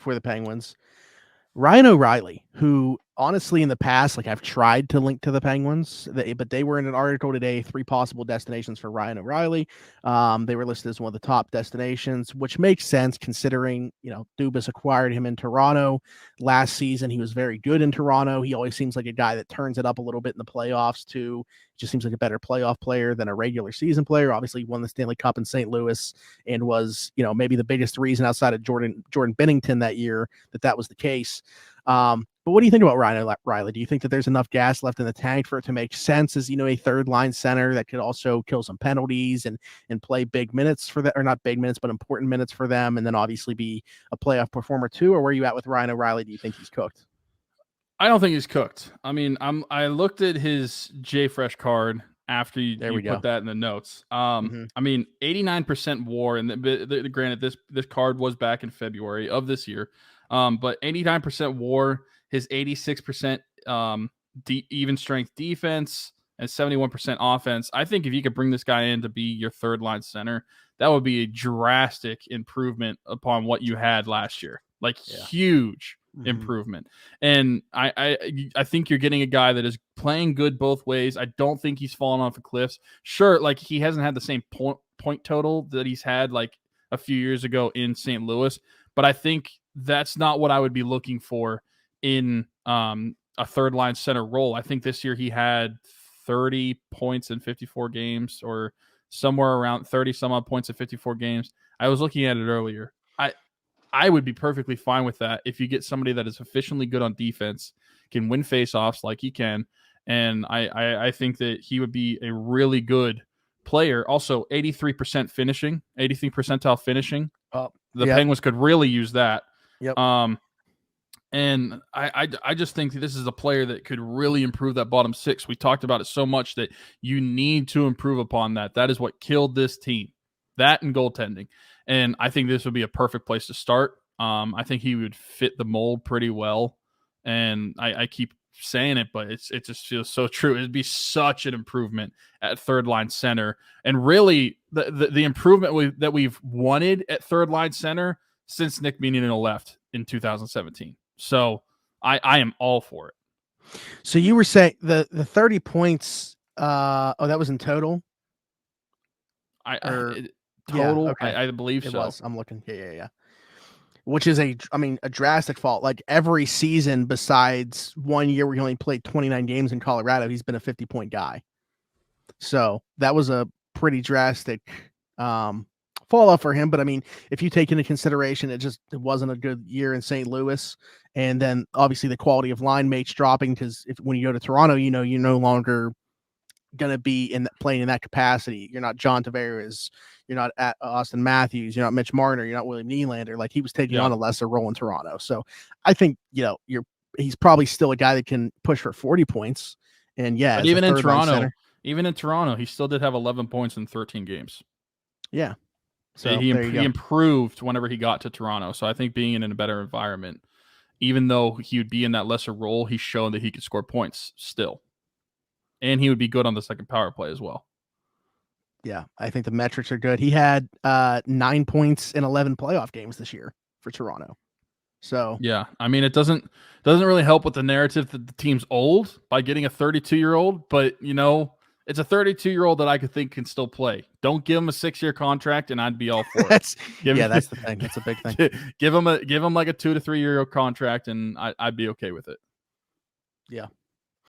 for the Penguins. Ryan O'Reilly, who honestly in the past, like I've tried to link to the Penguins, but they were in an article today, 3 possible destinations for Ryan O'Reilly. They were listed as one of the top destinations, which makes sense considering, Dubas acquired him in Toronto last season. He was very good in Toronto. He always seems like a guy that turns it up a little bit in the playoffs too. Just seems like a better playoff player than a regular season player. Obviously, he won the Stanley Cup in St. Louis and was, maybe the biggest reason outside of Jordan Binnington that year that was the case. But what do you think about Ryan O'Reilly? Do you think that there's enough gas left in the tank for it to make sense as, a third line center that could also kill some penalties and play big minutes for that, or not big minutes, but important minutes for them, and then obviously be a playoff performer too? Or where are you at with Ryan O'Reilly? Do you think he's cooked? I don't think he's cooked. I mean, I looked at his JFresh card after you put that in the notes. I mean, 89% WAR, and granted, this card was back in February of this year, but 89% WAR, his 86% even strength defense, and 71% offense. I think if you could bring this guy in to be your third line center, that would be a drastic improvement upon what you had last year. Huge improvement. And I think you're getting a guy that is playing good both ways. I don't think he's fallen off the cliffs. Sure, he hasn't had the same point total that he's had a few years ago in St. Louis, but I think that's not what I would be looking for in a third line center role. I think this year he had 30 points in 54 games, or somewhere around 30 some odd points in 54 games. I was looking at it earlier. I would be perfectly fine with that if you get somebody that is sufficiently good on defense, can win faceoffs like he can, and I think that he would be a really good player. Also, 83% finishing, 83 percentile finishing. The Penguins could really use that. Yep. And I just think this is a player that could really improve that bottom six. We talked about it so much that you need to improve upon that. That is what killed this team, that and goaltending. And I think this would be a perfect place to start. I think he would fit the mold pretty well. And I keep saying it, but it just feels so true. It'd be such an improvement at third line center. And really, the improvement that we've wanted at third line center since Nick Menino left in 2017. So I am all for it. So you were saying the 30 points, that was in total? Total, yeah, okay. I believe it so. Was. I'm looking. Yeah. Which is a drastic fall. Every season besides 1 year where he only played 29 games in Colorado, he's been a 50-point guy. So that was a pretty drastic fall off for him. But if you take into consideration, it wasn't a good year in St. Louis, and then obviously the quality of line mates dropping, because when you go to Toronto, you're no longer going to be playing in that capacity. You're not John Tavares, you're not at Austin Matthews, you're not Mitch Marner, you're not William Nylander. He was taking on a lesser role in Toronto. So I think he's probably still a guy that can push for 40 points. And but even in Toronto, he still did have 11 points in 13 games. Yeah. So he improved whenever he got to Toronto. So I think being in a better environment, even though he would be in that lesser role, he's shown that he could score points still. And he would be good on the second power play as well. Yeah, I think the metrics are good. He had 9 points in 11 playoff games this year for Toronto. So yeah, it doesn't really help with the narrative that the team's old by getting a 32-year-old, but it's a 32-year-old that I could think can still play. Don't give him a 6-year contract, and I'd be all for it. That's the thing. That's a big thing. Give him like a 2 to 3 year contract, and I'd be okay with it. Yeah.